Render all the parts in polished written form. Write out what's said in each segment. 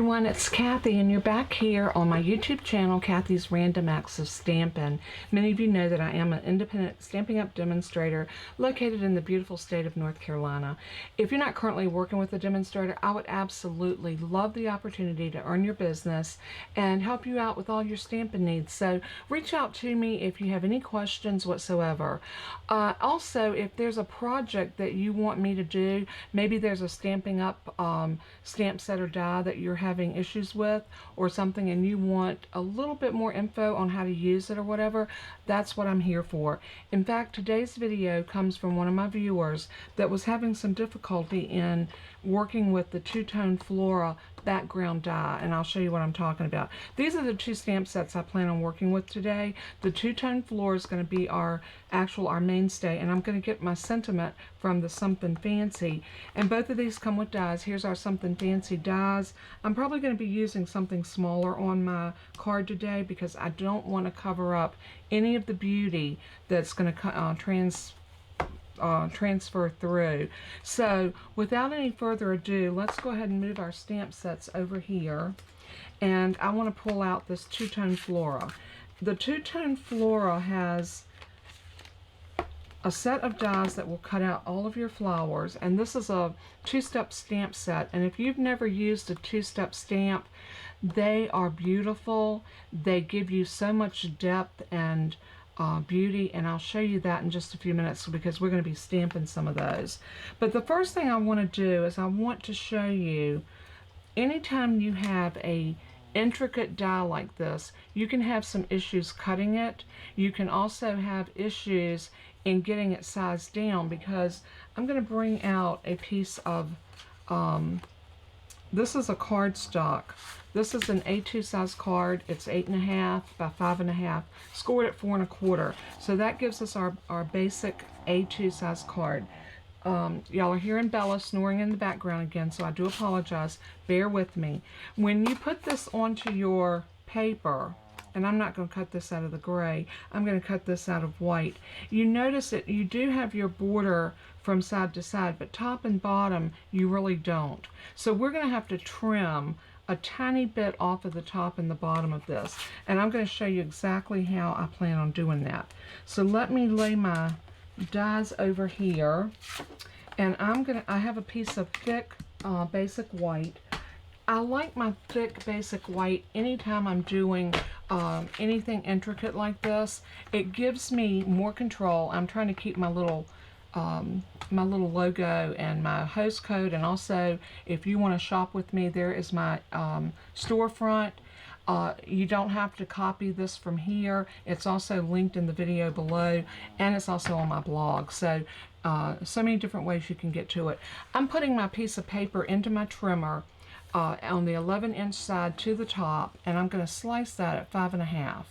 everyone, it's Kathy, and you're back here on my YouTube channel, Kathy's Random Acts of Stampin'. Many of you know that I am an independent Stampin' Up! Demonstrator located in the beautiful state of North Carolina. If you're not currently working with a demonstrator, I would absolutely love the opportunity to earn your business and help you out with all your stamping needs. So reach out to me if you have any questions whatsoever. Also, if there's a project that you want me to do, maybe there's a Stampin' Up! Stamp set or die that you're having issues with or something, and you want a little bit more info on how to use it or whatever, that's what I'm here for. In fact, today's video comes from one of my viewers that was having some difficulty in working with the two-tone Flora background die, and I'll show you what I'm talking about. These are the two stamp sets I plan on working with today. The two-tone Flora is going to be our mainstay, and I'm going to get my sentiment from the Something Fancy, and both of these come with dies. Here's our Something Fancy dies. I'm probably going to be using something smaller on my card today because I don't want to cover up any of the beauty that's going to transfer through. So without any further ado, let's go ahead and move our stamp sets over here, and I want to pull out this two-tone Flora. The two-tone Flora has a set of dies that will cut out all of your flowers, and this is a two-step stamp set, and if you've never used a two-step stamp, they are beautiful. They give you so much depth and beauty, and I'll show you that in just a few minutes because we're going to be stamping some of those. But the first thing I want to do is I want to show you, anytime you have a intricate die like this, you can have some issues cutting it. You can also have issues in getting it sized down, because I'm going to bring out a piece of this is a cardstock. This is an A2 size card. It's 8.5 by 5.5, scored at 4 1/4. So that gives us our basic A2 size card. Y'all are hearing Bella snoring in the background again, so I do apologize. Bear with me. When you put this onto your paper, and I'm not going to cut this out of the gray, I'm going to cut this out of white. You notice that you do have your border from side to side, but top and bottom you really don't. So we're going to have to trim a tiny bit off of the top and the bottom of this, and I'm going to show you exactly how I plan on doing that. So let me lay my dies over here, and I have a piece of thick basic white. I like my thick basic white anytime I'm doing anything intricate like this. It gives me more control. I'm trying to keep my little logo and my host code, and also if you want to shop with me, there is my storefront. You don't have to copy this from here. It's also linked in the video below, and it's also on my blog. So so many different ways you can get to it. I'm putting my piece of paper into my trimmer on the 11-inch side to the top, and I'm going to slice that at 5.5.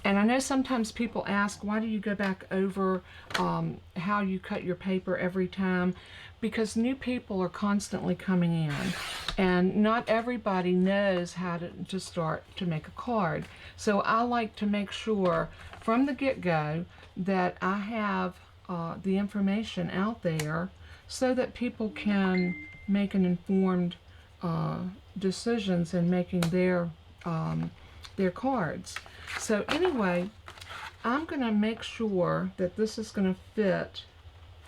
And I know sometimes people ask, why do you go back over how you cut your paper every time? Because new people are constantly coming in, and not everybody knows how to start to make a card. So I like to make sure from the get-go that I have the information out there so that people can make an informed decisions in making their cards. So anyway, I'm going to make sure that this is going to fit,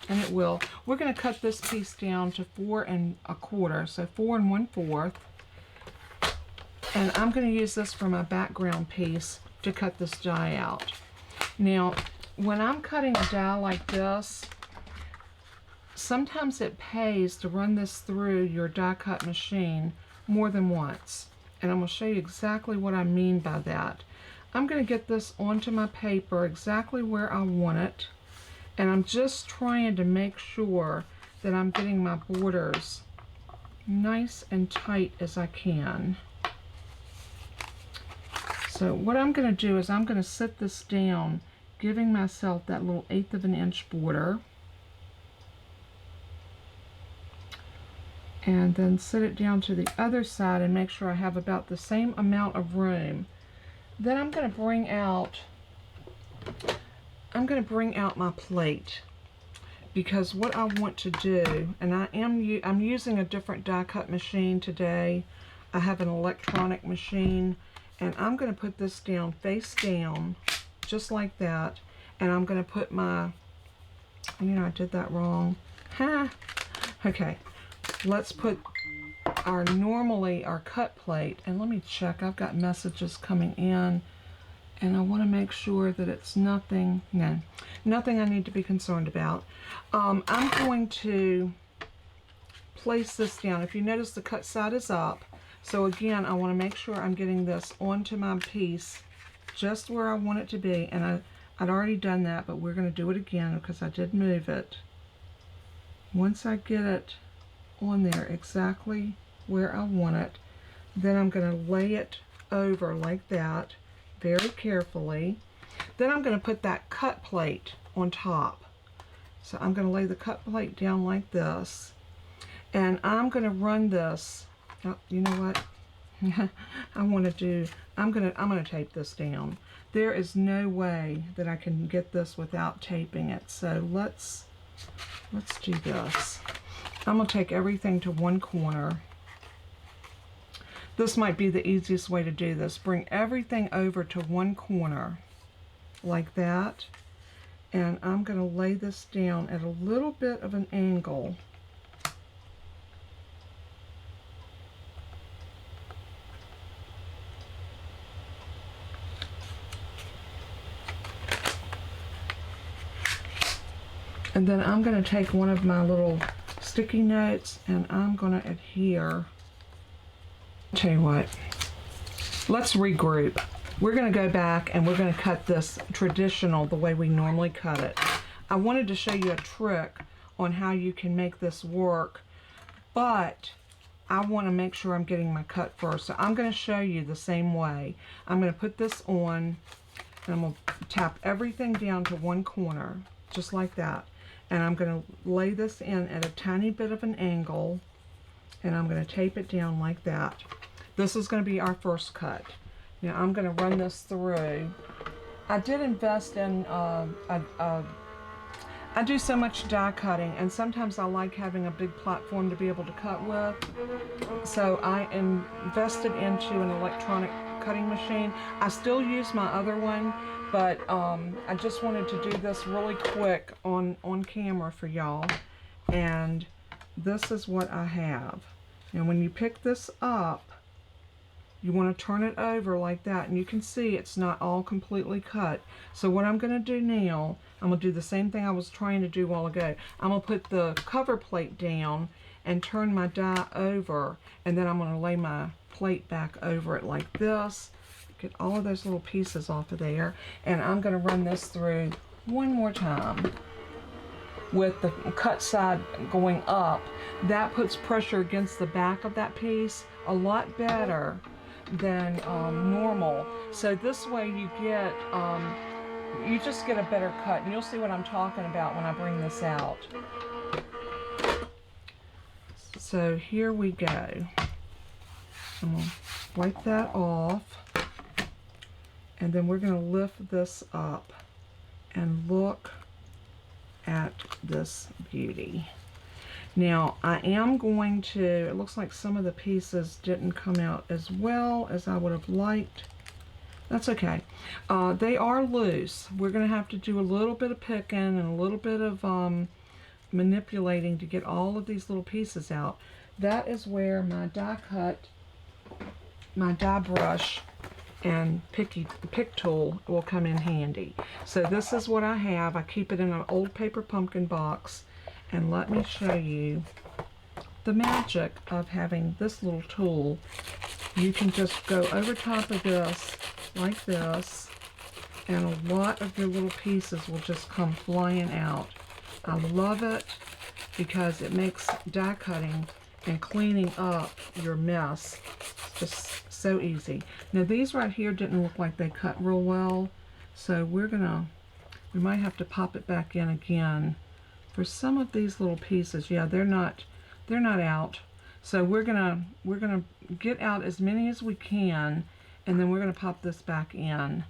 and it will. We're going to cut this piece down to 4 1/4, so 4 1/4, and I'm going to use this for my background piece to cut this die out. Now, when I'm cutting a die like this, sometimes it pays to run this through your die cut machine more than once, and I'm going to show you exactly what I mean by that. I'm going to get this onto my paper exactly where I want it, and I'm just trying to make sure that I'm getting my borders nice and tight as I can. So what I'm going to do is I'm going to set this down, giving myself that little 1/8 of an inch border, and then set it down to the other side and make sure I have about the same amount of room. Then I'm going to bring out my plate, because what I want to do, and I'm using a different die cut machine today. I have an electronic machine, and I'm going to put this down face down, just like that. And I'm going to put my, I did that wrong. Okay, let's put normally our cut plate, and let me check. I've got messages coming in, and I want to make sure that it's nothing I need to be concerned about. I'm going to place this down. If you notice, the cut side is up. So again, I want to make sure I'm getting this onto my piece just where I want it to be. And I'd already done that, but we're going to do it again because I did move it. Once I get it on there exactly where I want it, then I'm going to lay it over like that very carefully. Then I'm going to put that cut plate on top. So I'm going to lay the cut plate down like this, and I'm going to run this. Oh, you know what? I'm going to tape this down. There is no way that I can get this without taping it. So let's do this. I'm going to take everything to one corner. This might be the easiest way to do this. Bring everything over to one corner like that. And I'm going to lay this down at a little bit of an angle. And then I'm going to take one of my little sticky notes and I'm going to adhere. Tell you what, let's regroup. We're going to go back and we're going to cut this traditional, the way we normally cut it. I wanted to show you a trick on how you can make this work, but I want to make sure I'm getting my cut first. So I'm going to show you the same way. I'm going to put this on and I'm going to tap everything down to one corner, just like that. And I'm going to lay this in at a tiny bit of an angle, and I'm going to tape it down like that. This is going to be our first cut. Now I'm going to run this through. I did invest in, I do so much die cutting, and sometimes I like having a big platform to be able to cut with. So I invested into an electronic cutting machine. I still use my other one, but I just wanted to do this really quick on camera for y'all. And this is what I have. And when you pick this up, you want to turn it over like that, and you can see it's not all completely cut. So what I'm going to do now, I'm going to do the same thing I was trying to do a while ago. I'm going to put the cover plate down and turn my die over, and then I'm going to lay my plate back over it like this. Get all of those little pieces off of there, and I'm going to run this through one more time with the cut side going up. That puts pressure against the back of that piece a lot better than normal. So this way you get, you just get a better cut, and you'll see what I'm talking about when I bring this out. So here we go. I'm going to wipe that off, and then we're going to lift this up and look at this beauty. Now I am going to, it looks like some of the pieces didn't come out as well as I would have liked. That's okay. They are loose. We're going to have to do a little bit of picking and a little bit of manipulating to get all of these little pieces out. That is where my die cut, my die brush and pick tool will come in handy. So this is what I have. I keep it in an old paper pumpkin box, and let me show you the magic of having this little tool. You can just go over top of this like this, and a lot of your little pieces will just come flying out. I love it because it makes die cutting and cleaning up your mess just so easy. Now these right here didn't look like they cut real well, so we might have to pop it back in again. For some of these little pieces, yeah, they're not out. So we're gonna get out as many as we can, and then we're gonna pop this back in.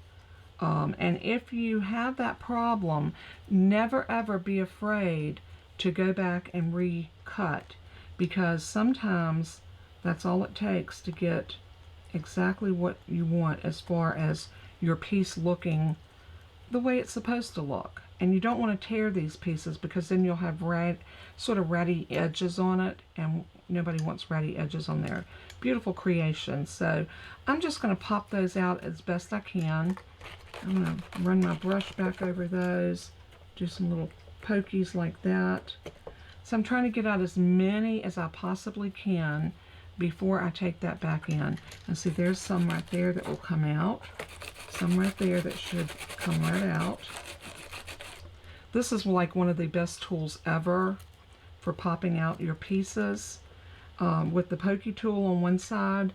And if you have that problem, never ever be afraid to go back and recut, because sometimes That's all it takes to get exactly what you want as far as your piece looking the way it's supposed to look. And you don't want to tear these pieces, because then you'll have sort of ratty edges on it, and nobody wants ratty edges on their beautiful creation. So I'm just going to pop those out as best I can. I'm going to run my brush back over those, do some little pokies like that. So I'm trying to get out as many as I possibly can before I take that back in. And see, there's some right there that will come out. Some right there that should come right out. This is like one of the best tools ever for popping out your pieces, with the pokey tool on one side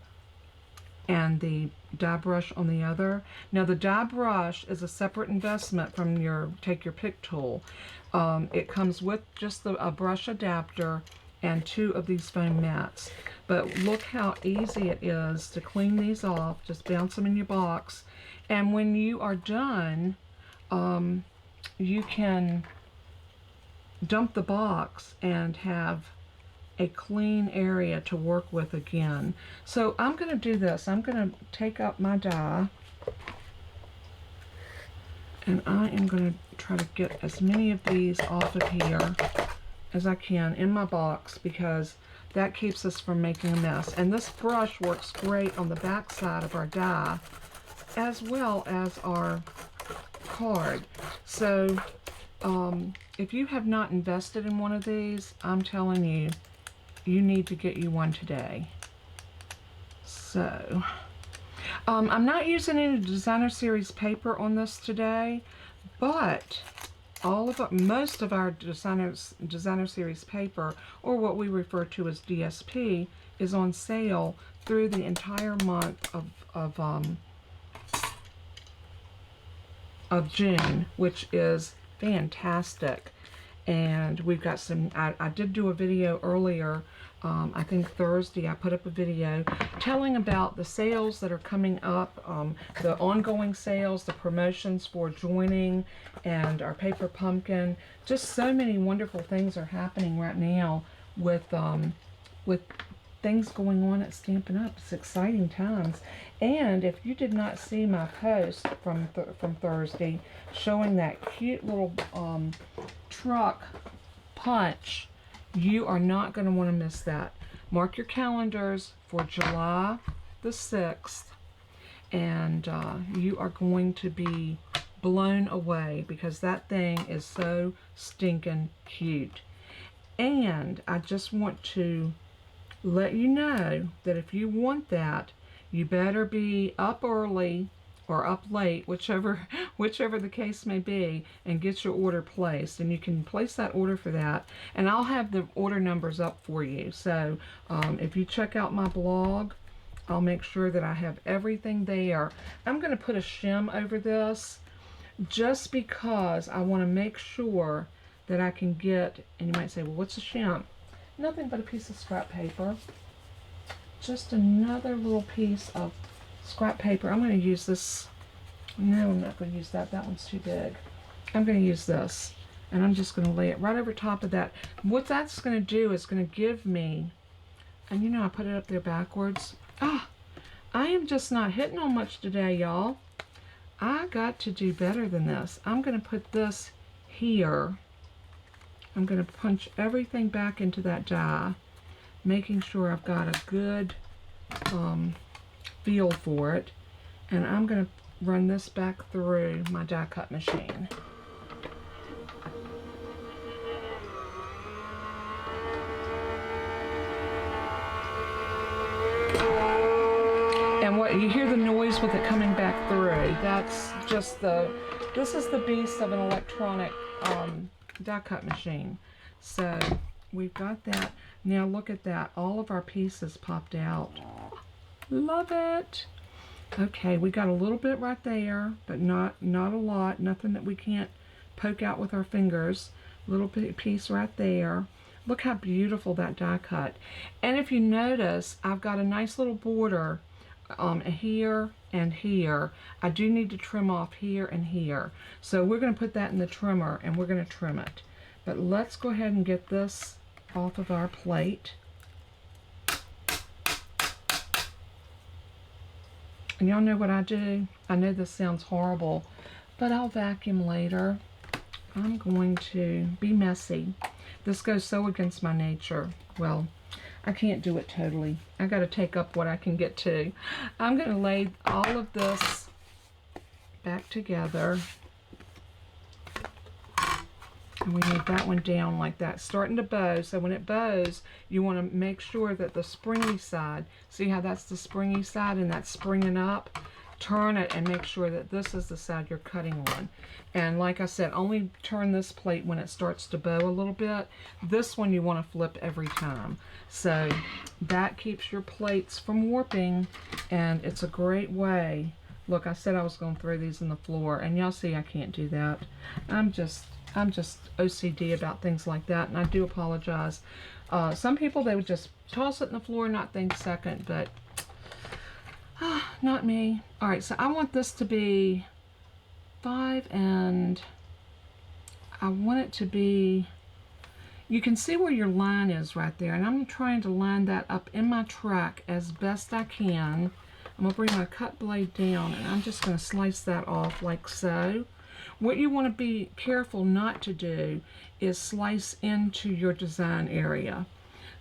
and the die brush on the other. Now the die brush is a separate investment from your take your pick tool. It comes with just a brush adapter and 2 of these foam mats. But look how easy it is to clean these off. Just bounce them in your box. And when you are done, you can dump the box and have a clean area to work with again. So I'm going to do this. I'm going to take up my die, and I am going to try to get as many of these off of here as I can in my box, because that keeps us from making a mess. And this brush works great on the back side of our die as well as our card. So if you have not invested in one of these, I'm telling you, you need to get you one today. So I'm not using any designer series paper on this today, but most of our designer series paper, or what we refer to as DSP, is on sale through the entire month of June, which is fantastic. And we've got some, I did do a video earlier, I think Thursday. I put up a video telling about the sales that are coming up, the ongoing sales, the promotions for joining, and our paper pumpkin. Just so many wonderful things are happening right now with things going on at Stampin' Up. It's exciting times. And if you did not see my post from Thursday showing that cute little truck punch, you are not going to want to miss that. Mark your calendars for July the 6th, and you are going to be blown away, because that thing is so stinking cute. And I just want to let you know that if you want that, you better be up early or up late, whichever the case may be, and get your order placed. And you can place that order for that, and I'll have the order numbers up for you. So if you check out my blog, I'll make sure that I have everything there. I'm going to put a shim over this just because I want to make sure that I can get, and you might say, well, what's a shim? Nothing but a piece of scrap paper. Just another little piece of scrap paper. I'm going to use this. No, I'm not going to use that. That one's too big. I'm going to use this, and I'm just going to lay it right over top of that. What that's going to do is going to give me, and you know I put it up there backwards. I am just not hitting on much today, y'all. I got to do better than this. I'm going to put this here. I'm going to punch everything back into that die, making sure I've got a good feel for it. And I'm going to run this back through my die cut machine. And what you hear the noise with it coming back through, that's just this is the beast of an electronic die cut machine. So we've got that. Now look at that. All of our pieces popped out. Love it. Okay, we got a little bit right there, but not a lot. Nothing that we can't poke out with our fingers. Little piece right there. Look how beautiful that die cut. And if you notice, I've got a nice little border here and here. I do need to trim off here and here. So we're going to put that in the trimmer, and we're going to trim it. But let's go ahead and get this off of our plate. And y'all know what I do? I know this sounds horrible, but I'll vacuum later. I'm going to be messy. This goes so against my nature. Well, I can't do it totally. I got to take up what I can get to. I'm going to lay all of this back together. And we need that one down like that, starting to bow. So when it bows, you want to make sure that the springy side, see how that's the springy side and that's springing up? Turn it and make sure that this is the side you're cutting on. And like I said, only turn this plate when it starts to bow a little bit. This one you want to flip every time. So that keeps your plates from warping, and it's a great way. Look, I said I was going to throw these in the floor, and y'all see I can't do that. I'm just OCD about things like that, and I do apologize. Some people, they would just toss it in the floor and not think second, but not me. All right, so I want this to be 5, and I want it to be, you can see where your line is right there, and I'm trying to line that up in my track as best I can. I'm going to bring my cut blade down, and I'm just going to slice that off like so. What you want to be careful not to do is slice into your design area.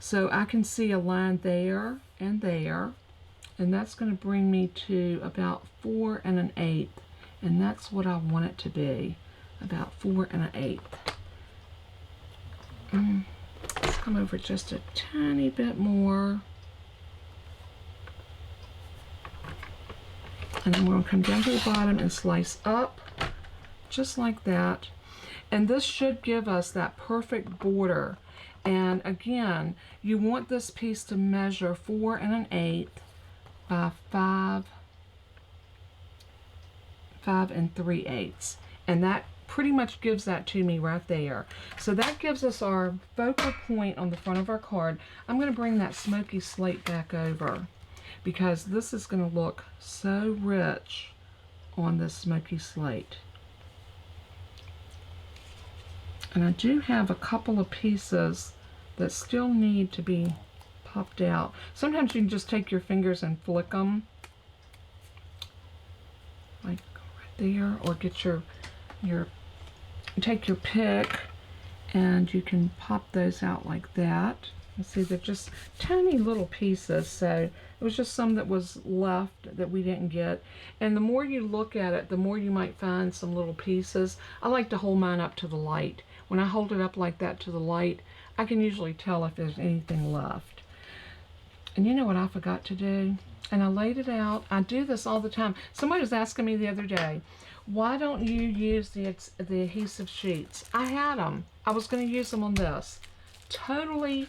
So I can see a line there, and that's going to bring me to about 4 1/8, and that's what I want it to be, about 4 1/8. Let's come over just a tiny bit more. And I'm going to come down to the bottom and slice up, just like that. And this should give us that perfect border. And again, you want this piece to measure 4 1/8 by 5 3/8. And that pretty much gives that to me right there. So that gives us our focal point on the front of our card. I'm going to bring that smoky slate back over, because this is going to look so rich on this smoky slate. And I do have a couple of pieces that still need to be popped out. Sometimes you can just take your fingers and flick them, like right there, or get your take your pick and you can pop those out like that. You see, they're just tiny little pieces, so it was just some that was left that we didn't get. And the more you look at it, the more you might find some little pieces. I like to hold mine up to the light. When I hold it up like that to the light, I can usually tell if there's anything left. And you know what I forgot to do? And I laid it out. I do this all the time. Somebody was asking me the other day, why don't you use the adhesive sheets? I had them. I was going to use them on this. Totally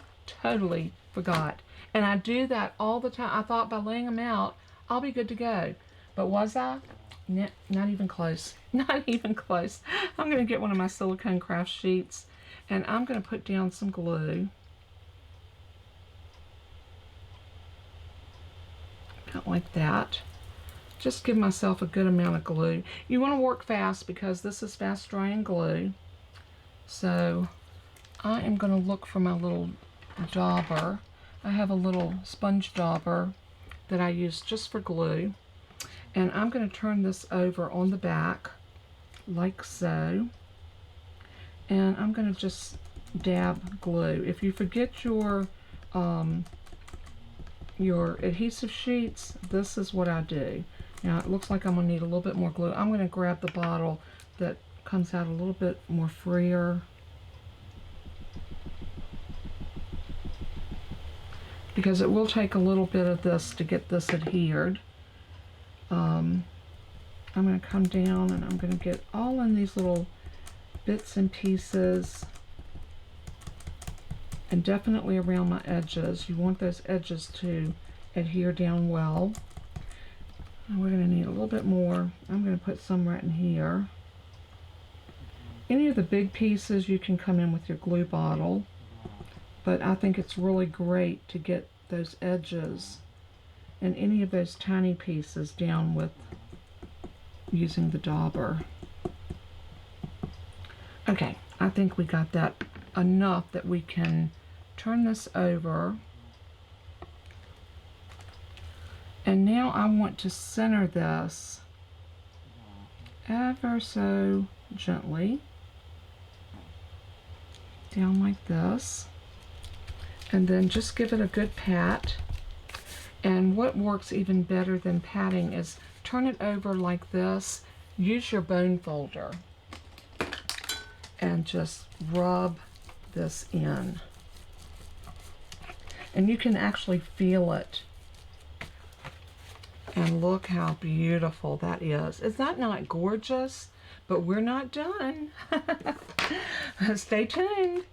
forgot. And I do that all the time. I thought by laying them out, I'll be good to go. But was I? Not even close. Not even close. I'm going to get one of my silicone craft sheets, and I'm going to put down some glue. About like that. Just give myself a good amount of glue. You want to work fast because this is fast drying glue. So I am going to look for my little dauber. I have a little sponge dauber that I use just for glue. And I'm going to turn this over on the back like so. And I'm going to just dab glue. If you forget your adhesive sheets, this is what I do. Now it looks like I'm going to need a little bit more glue. I'm going to grab the bottle that comes out a little bit more freer. Because it will take a little bit of this to get this adhered. I'm going to come down and I'm going to get all in these little bits and pieces, and definitely around my edges. You want those edges to adhere down well. And we're going to need a little bit more. I'm going to put some right in here. Any of the big pieces you can come in with your glue bottle, but I think it's really great to get those edges and any of those tiny pieces down with using the dauber. Okay, I think we got that enough that we can turn this over And now I want to center this ever so gently down like this, and then just give it a good pat. And what works even better than patting is turn it over like this, use your bone folder, and just rub this in. And you can actually feel it. And look how beautiful that is. Is that not gorgeous? But we're not done. Stay tuned.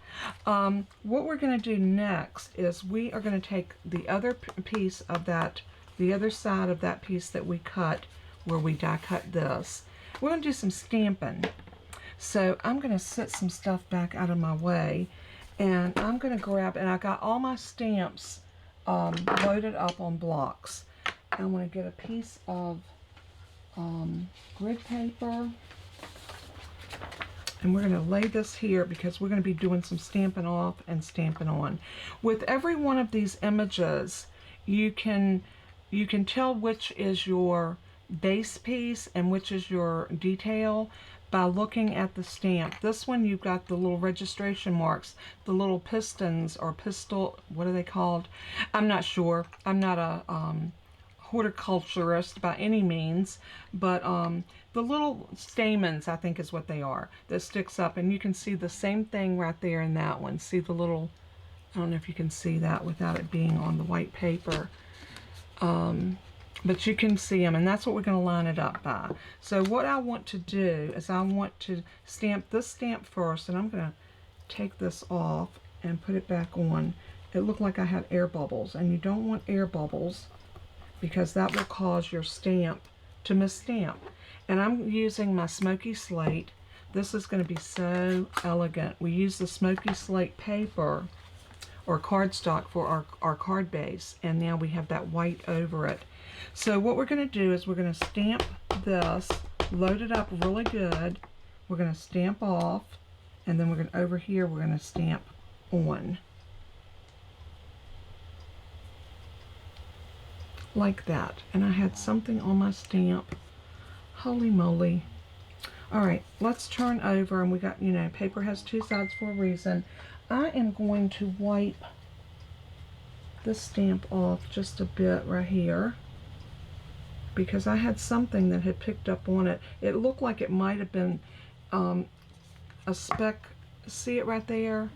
What we're going to do next is we are going to take the other piece of that, the other side of that piece that we cut, where we die cut this. We're going to do some stamping. So I'm going to set some stuff back out of my way, and I'm going to grab, and I got all my stamps loaded up on blocks. I'm going to get a piece of grid paper, and we're going to lay this here because we're going to be doing some stamping off and stamping on. With every one of these images, you can tell which is your base piece and which is your detail by looking at the stamp. This one, you've got the little registration marks, the little pistons or pistil, what are they called? I'm not sure. I'm not a horticulturist by any means, but the little stamens, I think is what they are, that sticks up, and you can see the same thing right there in that one. See the little, I don't know if you can see that without it being on the white paper, but you can see them, and that's what we're going to line it up by. So what I want to do is I want to stamp this stamp first, and I'm going to take this off and put it back on. It looked like I had air bubbles, and you don't want air bubbles because that will cause your stamp to misstamp. And I'm using my smoky slate. This is going to be so elegant. We use the smoky slate paper or cardstock for our card base, and now we have that white over it. So what we're going to do is we're going to stamp this, load it up really good. We're going to stamp off, and then we're going to, over here, we're going to stamp on. Like that. And I had something on my stamp. Holy moly. Alright, let's turn over, and we got, you know, paper has two sides for a reason. I am going to wipe this stamp off just a bit right here because I had something that had picked up on it. It looked like it might have been a speck. See it right there?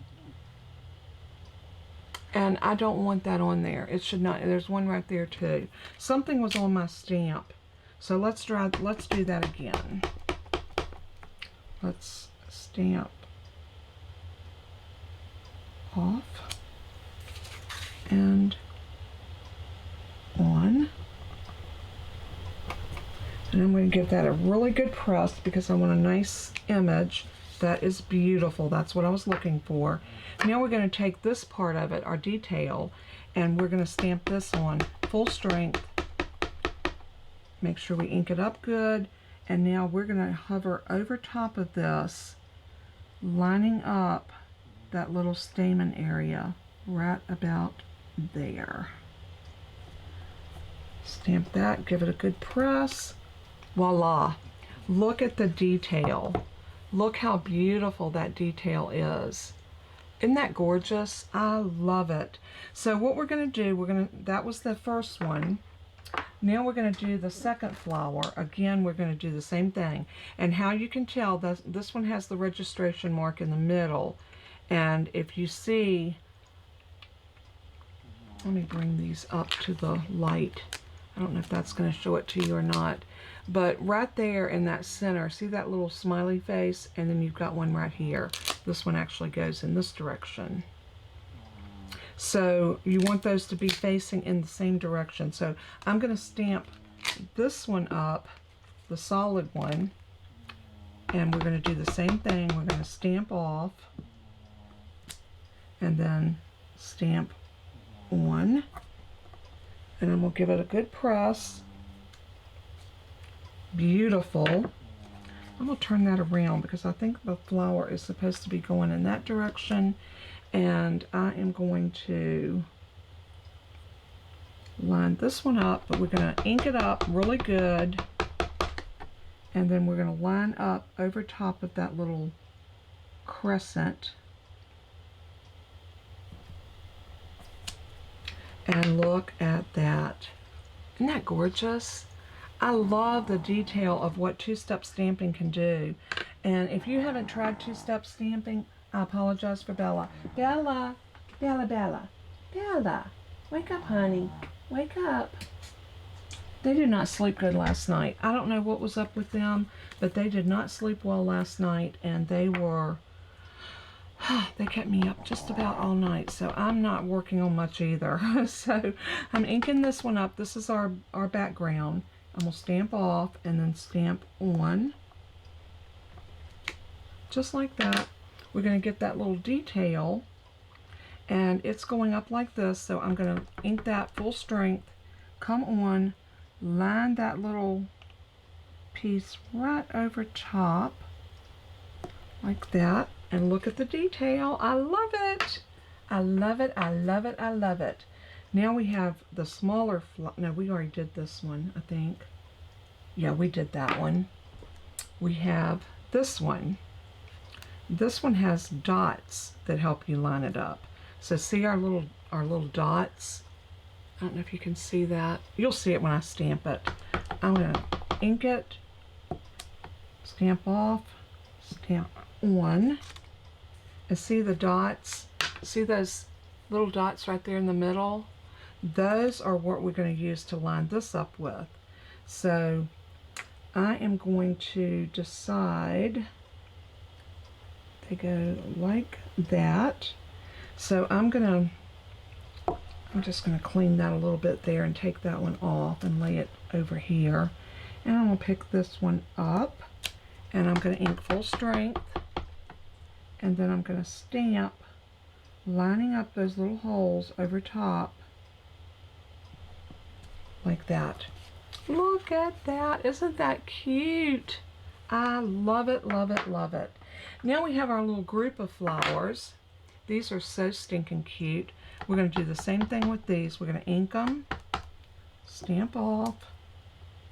And I don't want that on there. It should not. There's one right there too. Something was on my stamp. So let's do that again. Let's stamp off and on. And I'm going to give that a really good press because I want a nice image. That is beautiful. That's what I was looking for. Now we're going to take this part of it, our detail, and we're going to stamp this on full strength. Make sure we ink it up good. And now we're going to hover over top of this, lining up that little stamen area right about there. Stamp that, give it a good press. Voila. Look at the detail. Look how beautiful that detail is. Isn't that gorgeous? I love it. So what we're going to do, that was the first one. Now we're going to do the second flower. Again, we're going to do the same thing. And how you can tell, this one has the registration mark in the middle. And if you see, let me bring these up to the light. I don't know if that's going to show it to you or not. But right there in that center, see that little smiley face? And then you've got one right here. This one actually goes in this direction. So you want those to be facing in the same direction. So I'm going to stamp this one up, the solid one, and we're going to do the same thing. We're going to stamp off and then stamp on, and then we'll give it a good press. Beautiful. I'm going to turn that around because I think the flower is supposed to be going in that direction, and I am going to line this one up, but we're going to ink it up really good. And then we're going to line up over top of that little crescent. And look at that. Isn't that gorgeous? I love the detail of what two-step stamping can do. And if you haven't tried two-step stamping, I apologize for Bella. Bella, Bella, Bella, Bella, wake up, honey. Wake up. They did not sleep good last night. I don't know what was up with them, but they did not sleep well last night, and they kept me up just about all night, so I'm not working on much either. So I'm inking this one up. This is our background. I'm going to stamp off and then stamp on. Just like that. We're going to get that little detail, and it's going up like this, so I'm going to ink that full strength, come on, line that little piece right over top, like that. And look at the detail. I love it. I love it. I love it. I love it. Now we have the smaller no, we already did this one, I think. Yeah, we did that one. We have this one. This one has dots that help you line it up. So see our little dots? I don't know if you can see that. You'll see it when I stamp it. I'm going to ink it, stamp off, stamp on. And see the dots? See those little dots right there in the middle? Those are what we're going to use to line this up with. So I am going to decide they go like that. So I'm just going to clean that a little bit there and take that one off and lay it over here. And I'm going to pick this one up, and I'm going to ink full strength. And then I'm going to stamp, lining up those little holes over top, like that. Look at that. Isn't that cute? I love it, love it, love it. Now we have our little group of flowers. These are so stinking cute. We're going to do the same thing with these. We're going to ink them, stamp off,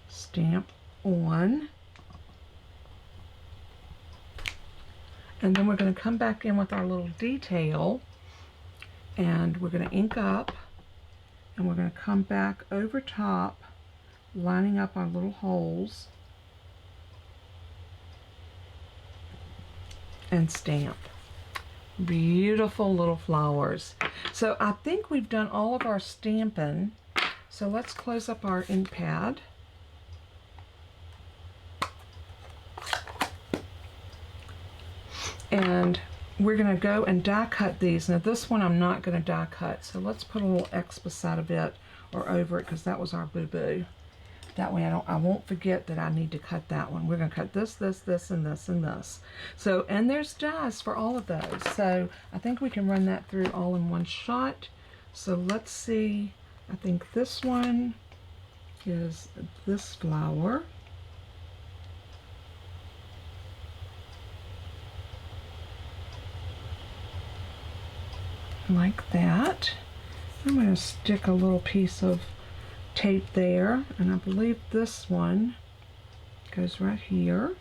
stamp on. And then we're going to come back in with our little detail, and we're going to ink up, and we're going to come back over top, lining up our little holes, and stamp. Beautiful little flowers. So I think we've done all of our stamping. So let's close up our ink pad. And we're going to go and die cut these. Now this one I'm not going to die cut, so let's put a little X beside of it or over it, because that was our boo-boo. That way I won't forget that I need to cut that one. We're going to cut this, this, this, and this, and this. So, and there's dies for all of those. So I think we can run that through all in one shot. So let's see. I think this one is this flower. Like that. I'm going to stick a little piece of tape there, and I believe this one goes right here.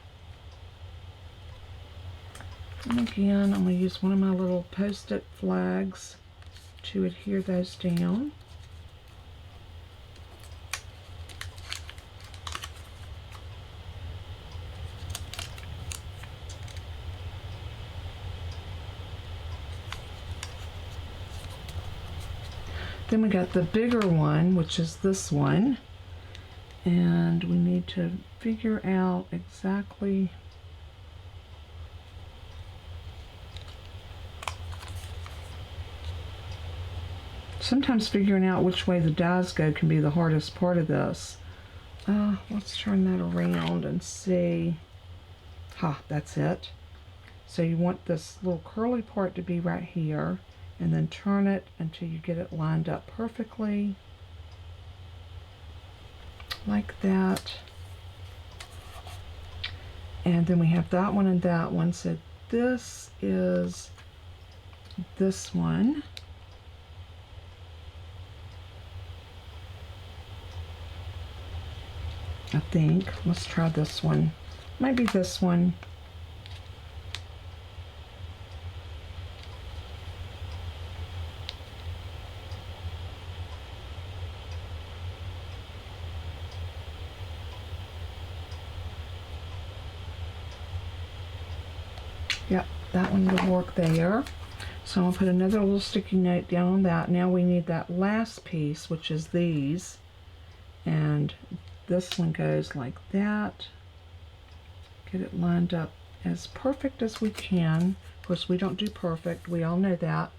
And again, I'm going to use one of my little post-it flags to adhere those down. Then we got the bigger one, which is this one, and we need to figure out exactly sometimes figuring out which way the dies go can be the hardest part of this. Let's turn that around and see. That's it. So you want this little curly part to be right here, and then turn it until you get it lined up perfectly, like that. And then we have that one and that one. So this is this one. think. Let's try this one. Maybe this one. Yep, that one would work there. So I'm going to put another little sticky note down on that. Now we need that last piece, which is these. And this one goes like that. Get it lined up as perfect as we can. Of course, we don't do perfect. We all know that.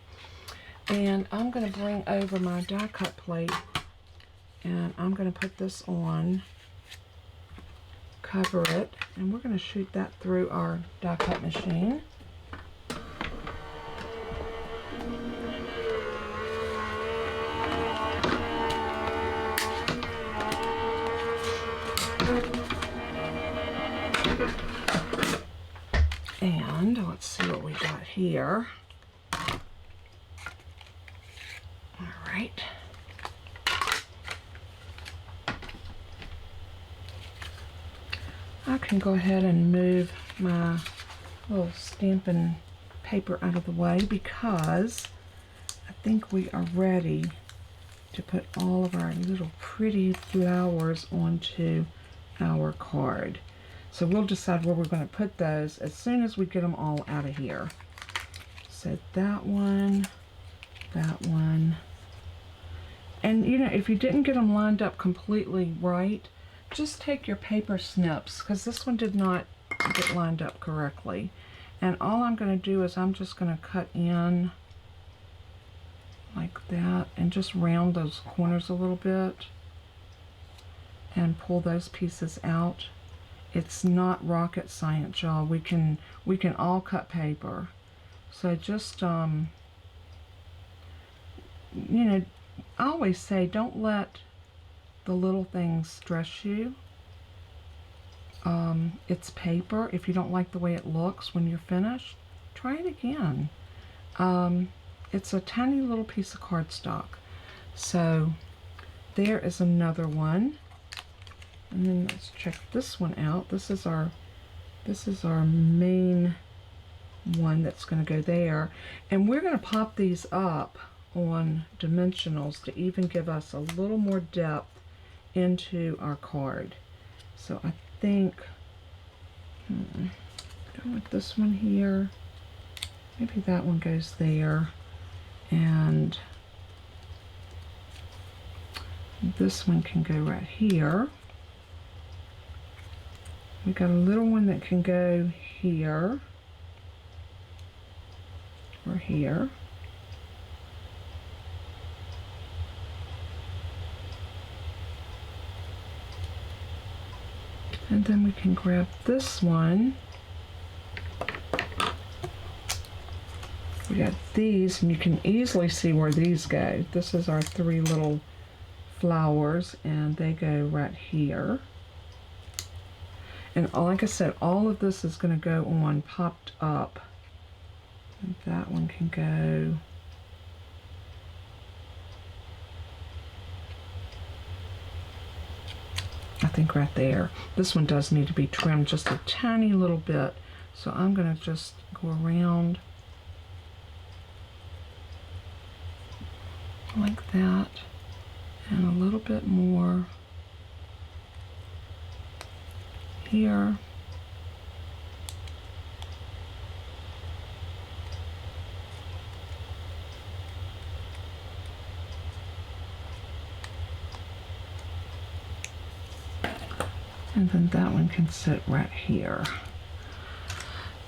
And I'm going to bring over my die cut plate. And I'm going to put this on. Cover it. And we're going to shoot that through our die cut machine. And let's see what we got here. All right. I can go ahead and move my little stamping paper out of the way because I think we are ready to put all of our little pretty flowers onto our card. So we'll decide where we're going to put those as soon as we get them all out of here. So that one. And you know, if you didn't get them lined up completely right, just take your paper snips, because this one did not get lined up correctly. And all I'm going to do is I'm just going to cut in like that and just round those corners a little bit and pull those pieces out. It's not rocket science, y'all. We can all cut paper. So just you know, I always say don't let the little things stress you. It's paper. If you don't like the way it looks when you're finished, try it again. It's a tiny little piece of cardstock. So there is another one. And then let's check this one out. This is our main one that's going to go there. And we're going to pop these up on dimensionals to even give us a little more depth into our card. So I think go with this one here. Maybe that one goes there. And this one can go right here. We got a little one that can go here or here. And then we can grab this one. We got these, and you can easily see where these go. This is our three little flowers, and they go right here. And like I said, all of this is going to go on popped up. And that one can go. I think right there. This one does need to be trimmed just a tiny little bit. So I'm going to just go around like that. And a little bit more here. And then that one can sit right here.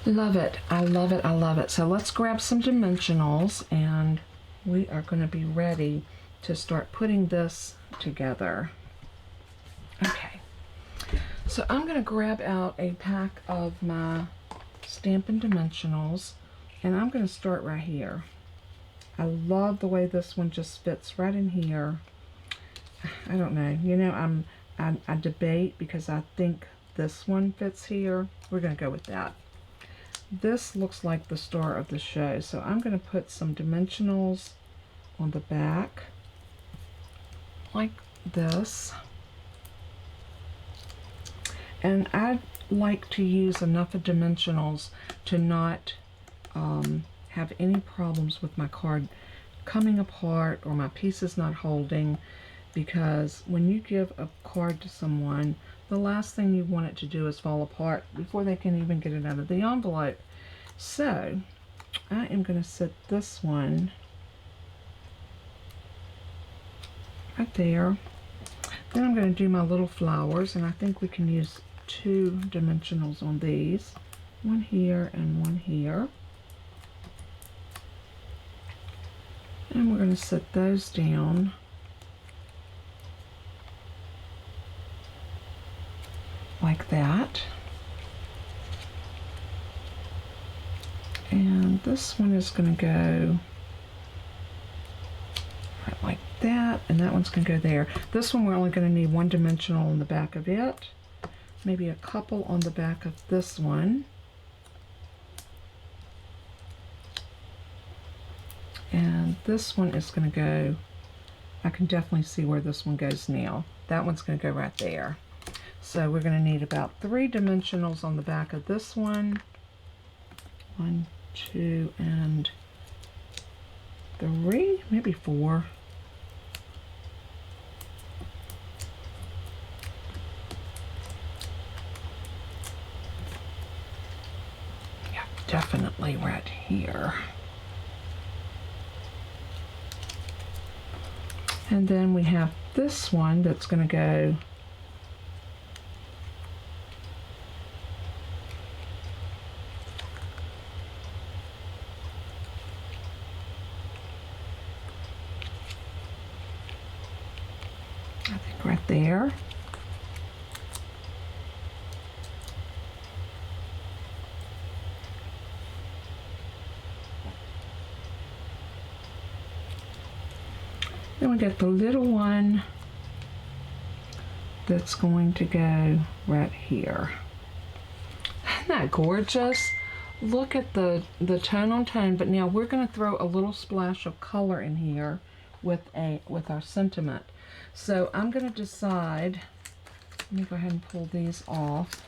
Love it. I love it. I love it. So let's grab some dimensionals and we are going to be ready to start putting this together. Okay. So I'm going to grab out a pack of my Stampin' Dimensionals and I'm going to start right here. I love the way this one just fits right in here. I don't know. You know, I debate because I think this one fits here. We're going to go with that. This looks like the star of the show. So I'm going to put some dimensionals on the back like this. And I like to use enough of dimensionals to not have any problems with my card coming apart or my pieces not holding, because when you give a card to someone, the last thing you want it to do is fall apart before they can even get it out of the envelope. So I am going to set this one right there. Then I'm going to do my little flowers, and I think we can use 2 dimensionals on these. One here and one here. And we're going to set those down like that. And this one is going to go right like that, and that one's going to go there. This one we're only going to need 1 dimensional on the back of it, maybe a couple on the back of this one. And this one is going to go, I can definitely see where this one goes now. That one's going to go right there. So we're going to need about 3 dimensionals on the back of this one. 1, 2, and 3, maybe 4. Yeah, definitely right here. And then we have this one that's going to go I think right there. Then we got the little one that's going to go right here. Isn't that gorgeous? Look at the tone on tone, but now we're going to throw a little splash of color in here with our sentiment. So I'm going to decide, let me go ahead and pull these off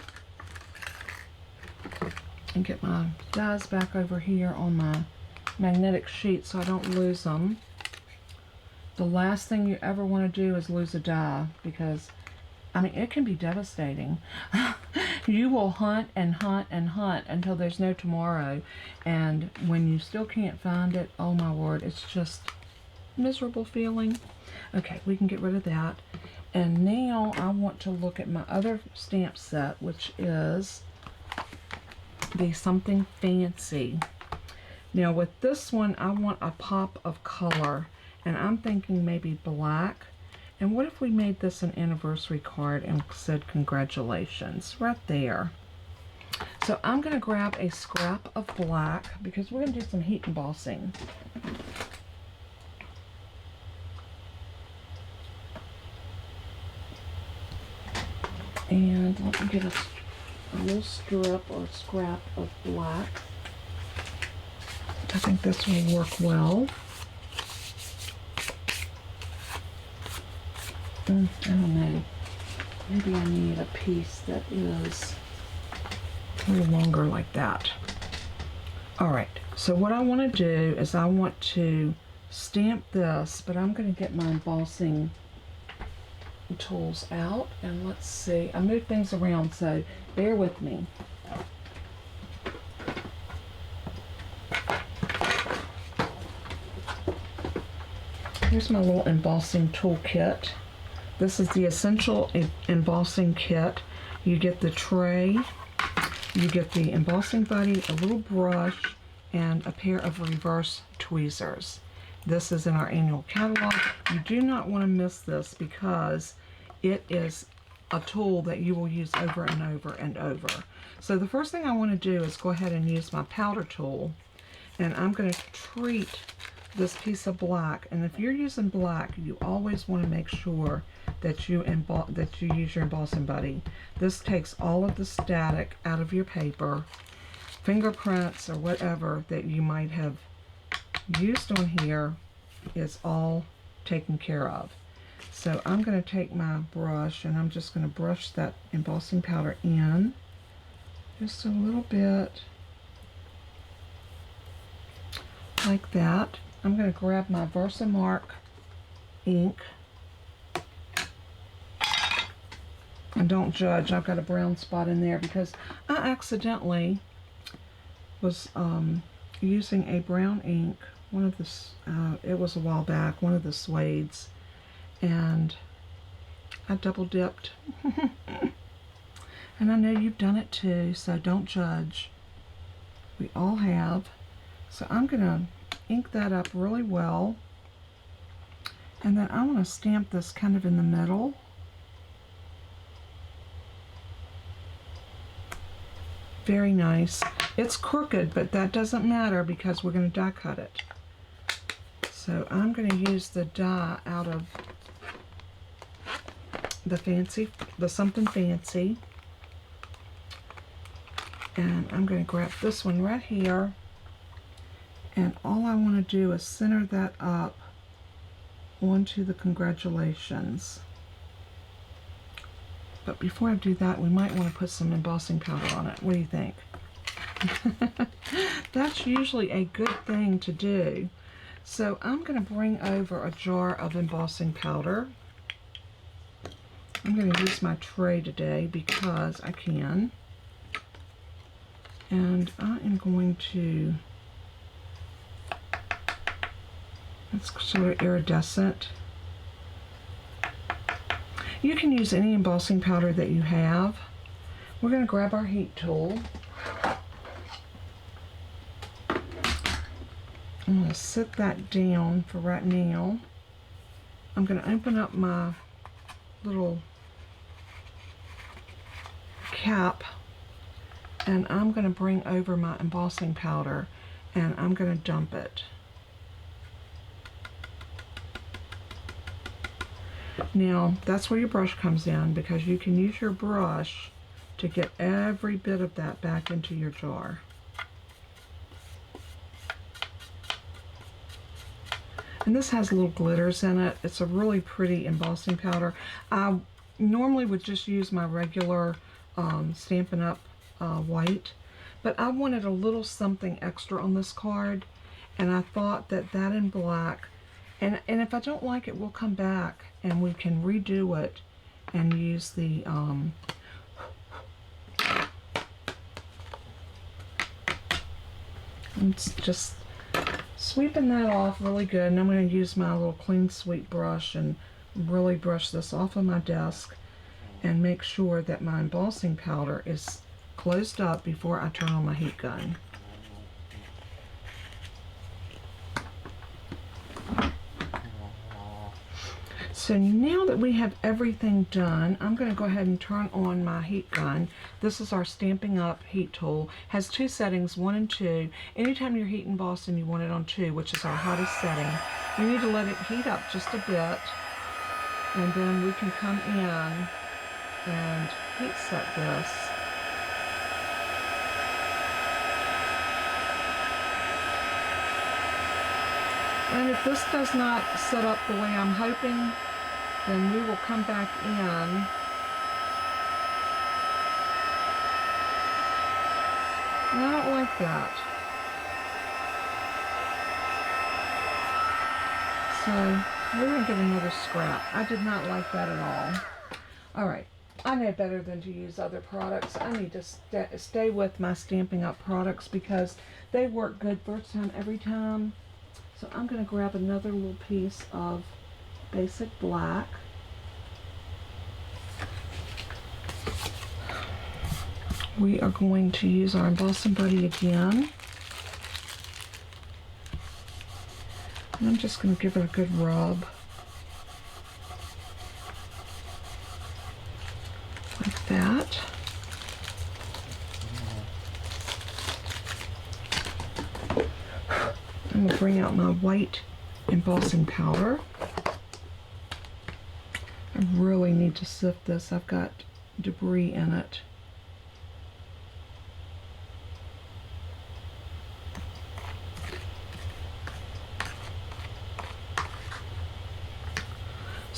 and get my dies back over here on my magnetic sheet so I don't lose them. The last thing you ever want to do is lose a die, because I mean, it can be devastating. You will hunt and hunt and hunt until there's no tomorrow, and when you still can't find it, oh my word, it's just miserable feeling. Okay, we can get rid of that. And now I want to look at my other stamp set, which is the Something Fancy. Now with this one, I want a pop of color, and I'm thinking maybe black. And what if we made this an anniversary card and said congratulations right there? So I'm going to grab a scrap of black because we're going to do some heat embossing. And let me get a little strip or scrap of black. I think this will work well. I don't know. Maybe I need a piece that is a little longer like that. Alright, so what I want to do is I want to stamp this, but I'm going to get my embossing tools out, and let's see. I moved things around, so bear with me. Here's my little embossing tool kit. This is the Essential Embossing Kit. You get the tray, you get the embossing buddy, a little brush, and a pair of reverse tweezers. This is in our annual catalog. You do not want to miss this because it is a tool that you will use over and over and over. So the first thing I want to do is go ahead and use my powder tool, and I'm going to treat this piece of black. And if you're using black, you always want to make sure that you use your embossing buddy. This takes all of the static out of your paper, fingerprints or whatever that you might have used on here is all taken care of. So I'm going to take my brush and I'm just going to brush that embossing powder in just a little bit like that. I'm going to grab my Versamark ink, and don't judge, I've got a brown spot in there because I accidentally was using a brown ink, one of the, it was a while back, one of the suedes, and I double dipped. And I know you've done it too, so don't judge. We all have. So I'm going to ink that up really well. And then I want to stamp this kind of in the middle. Very nice. It's crooked, but that doesn't matter because we're going to die cut it. So I'm going to use the die out of the Something Fancy. And I'm going to grab this one right here. And all I want to do is center that up onto the congratulations. But before I do that, we might want to put some embossing powder on it. What do you think? That's usually a good thing to do. So I'm going to bring over a jar of embossing powder. I'm going to use my tray today because I can. And I am going to, it's sort of iridescent. You can use any embossing powder that you have. We're going to grab our heat tool. I'm going to sit that down for right now. I'm going to open up my little cap, and I'm going to bring over my embossing powder and I'm going to dump it. Now that's where your brush comes in, because you can use your brush to get every bit of that back into your jar. And this has little glitters in it. It's a really pretty embossing powder. I normally would just use my regular Stampin' Up! White, but I wanted a little something extra on this card, and I thought that in black, and if I don't like it, we'll come back and we can redo it and use the I'm just sweeping that off really good, and I'm going to use my little clean sweep brush and really brush this off of my desk and make sure that my embossing powder is closed up before I turn on my heat gun. So now that we have everything done, I'm going to go ahead and turn on my heat gun. This is our Stampin' Up! Heat tool. Has two settings, 1 and 2. Anytime you're heat embossing, you want it on 2, which is our hottest setting. You need to let it heat up just a bit, and then we can come in and heat set this. And if this does not set up the way I'm hoping, then we will come back in and I don't like that. So we're going to give another scrap. I did not like that at all. Alright, I know better than to use other products. I need to stay with my Stampin' Up! Products because they work good first time every time. So I'm going to grab another little piece of basic black. We are going to use our embossing buddy again. And I'm just going to give it a good rub. Like that. I'm going to bring out my white embossing powder. I really need to sift this. I've got debris in it.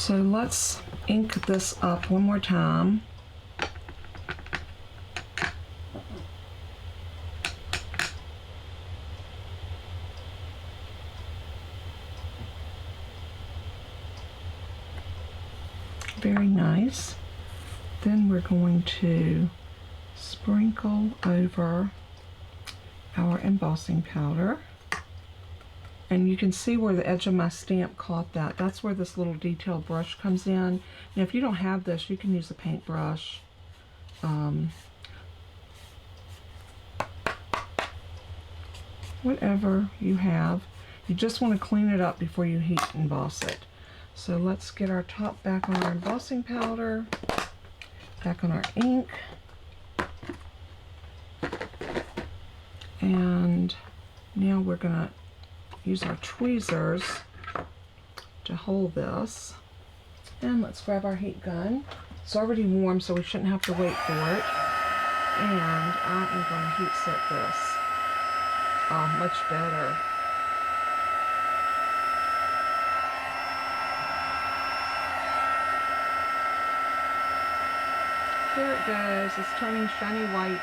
So let's ink this up one more time. Very nice. Then we're going to sprinkle over our embossing powder. And you can see where the edge of my stamp caught that. That's where this little detail brush comes in. Now, if you don't have this, you can use a paintbrush. Whatever you have. You just want to clean it up before you heat emboss it. So let's get our top back on our embossing powder, back on our ink. And now we're going to use our tweezers to hold this. And let's grab our heat gun. It's already warm, so we shouldn't have to wait for it. And I am going to heat set this. Oh, much better. There it goes. It's turning shiny white.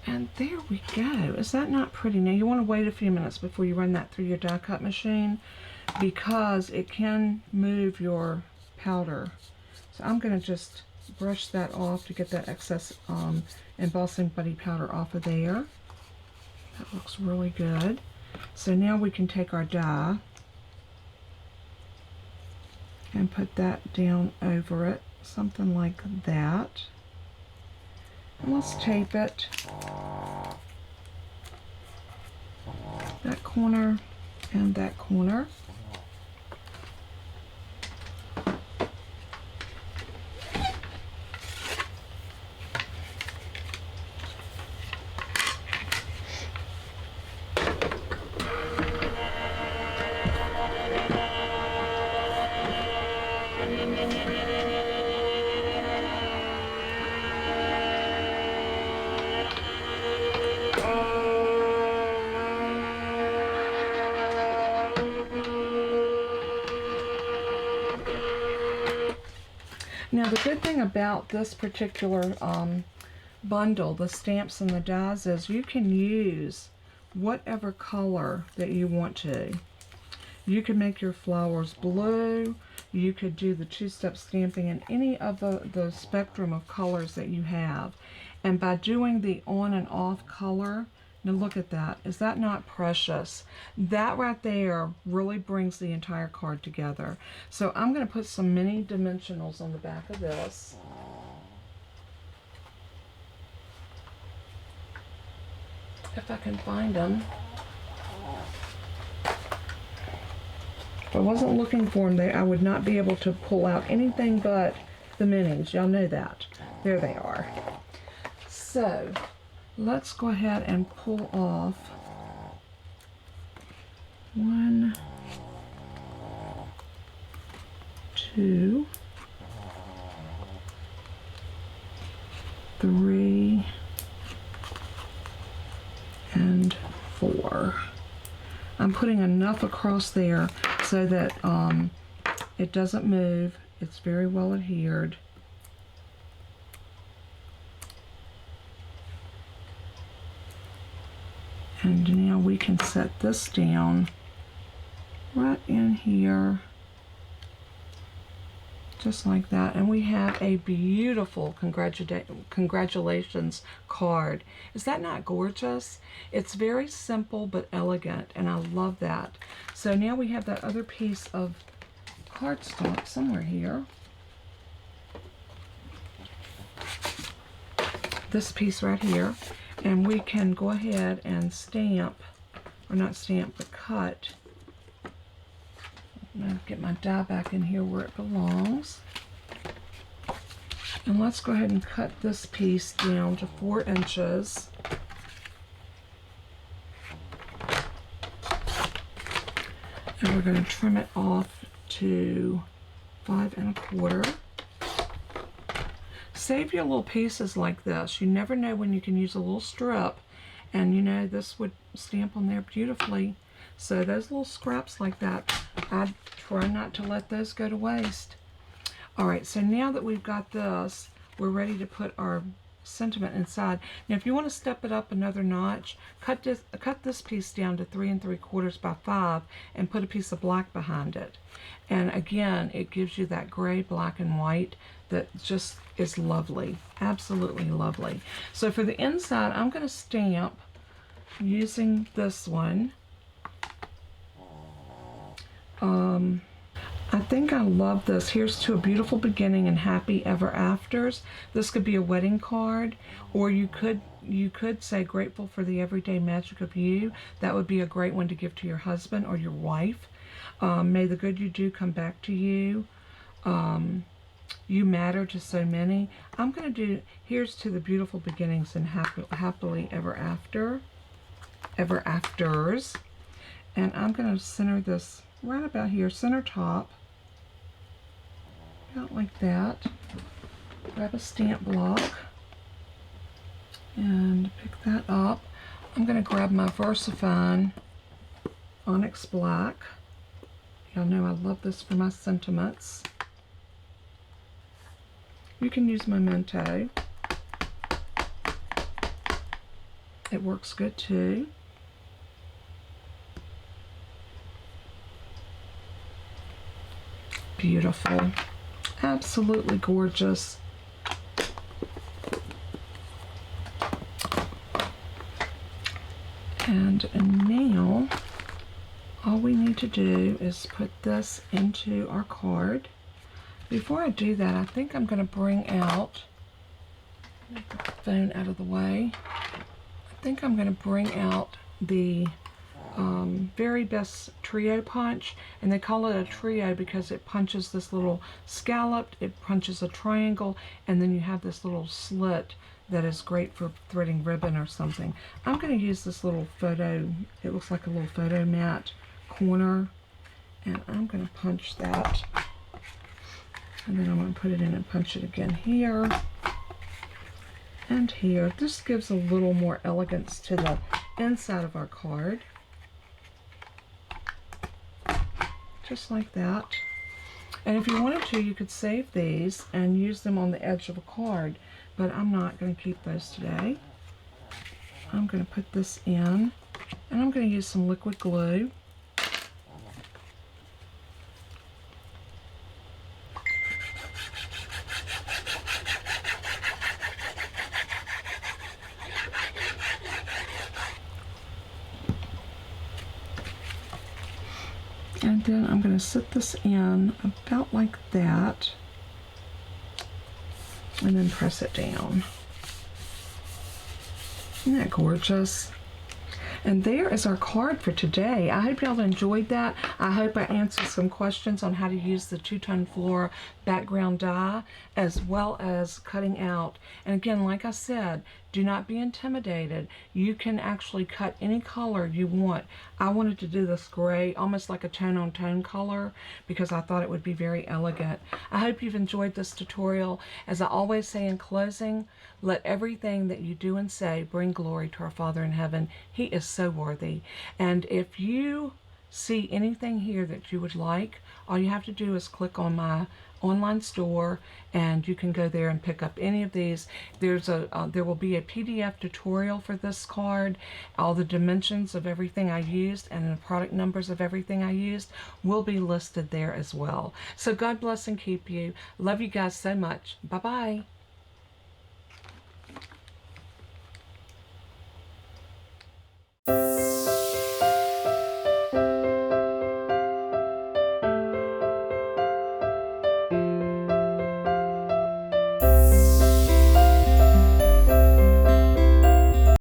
And there we go. Is that not pretty? Now you want to wait a few minutes before you run that through your die cut machine because it can move your powder. So I'm going to just brush that off to get that excess embossing buddy powder off of there. That looks really good. So now we can take our die and put that down over it, something like that. And let's tape it. That corner and that corner. Now the good thing about this particular bundle, the stamps and the dies, is you can use whatever color that you want to. You could make your flowers blue, you could do the two-step stamping in any of the spectrum of colors that you have. And by doing the on and off color, now look at that. Is that not precious? That right there really brings the entire card together. So I'm going to put some mini dimensionals on the back of this. If I can find them. If I wasn't looking for them, I would not be able to pull out anything but the minis. Y'all know that. There they are. So let's go ahead and pull off 1, 2, 3, and 4. I'm putting enough across there so that it doesn't move. It's very well adhered. And now we can set this down right in here, just like that. And we have a beautiful congratulations card. Is that not gorgeous? It's very simple but elegant, and I love that. So now we have that other piece of cardstock somewhere here. This piece right here. And we can go ahead and stamp, or not stamp, but cut. I'm going to get my die back in here where it belongs. And let's go ahead and cut this piece down to 4 inches. And we're going to trim it off to 5 1/4. Save your little pieces like this. You never know when you can use a little strip, and you know this would stamp on there beautifully. So those little scraps like that, I try not to let those go to waste. All right, so now that we've got this, we're ready to put our sentiment inside. Now if you want to step it up another notch, cut this piece down to 3 3/4 by 5 and put a piece of black behind it. And again, it gives you that gray, black, and white that just is lovely, absolutely lovely. So for the inside, I'm going to stamp using this one. I think I love this. Here's to a beautiful beginning and happy ever afters. This could be a wedding card, or you could say grateful for the everyday magic of you. That would be a great one to give to your husband or your wife. May the good you do come back to you. You matter to so many. I'm going to do here's to the beautiful beginnings and happily ever afters. And I'm going to center this right about here, center top. About like that. Grab a stamp block and pick that up. I'm going to grab my VersaFine Onyx Black. Y'all know I love this for my sentiments. You can use Memento. It works good too. Beautiful. Absolutely gorgeous. And now all we need to do is put this into our card. Before I do that, I think I'm going to bring out, get the phone out of the way. I think I'm going to bring out the Very Best Trio Punch, and they call it a trio because it punches this little scalloped, it punches a triangle, and then you have this little slit that is great for threading ribbon or something. I'm going to use this little photo, it looks like a little photo mat corner, and I'm going to punch that, and then I'm going to put it in and punch it again here and here. This gives a little more elegance to the inside of our card. Just like that. And if you wanted to, you could save these and use them on the edge of a card, but I'm not going to keep those today. I'm going to put this in, and I'm going to use some liquid glue. And then I'm going to set this in about like that, and then press it down. Isn't that gorgeous? And there is our card for today. I hope y'all enjoyed that. I hope I answered some questions on how to use the two-tone Flora background die, as well as cutting out. And again, like I said, do not be intimidated. You can actually cut any color you want. I wanted to do this gray, almost like a tone-on-tone color, because I thought it would be very elegant. I hope you've enjoyed this tutorial. As I always say in closing, let everything that you do and say bring glory to our Father in heaven. He is so worthy. And if you see anything here that you would like, all you have to do is click on my online store, and you can go there and pick up any of these. There will be a PDF tutorial for this card. All the dimensions of everything I used and the product numbers of everything I used will be listed there as well. So God bless and keep you. Love you guys so much. Bye-bye.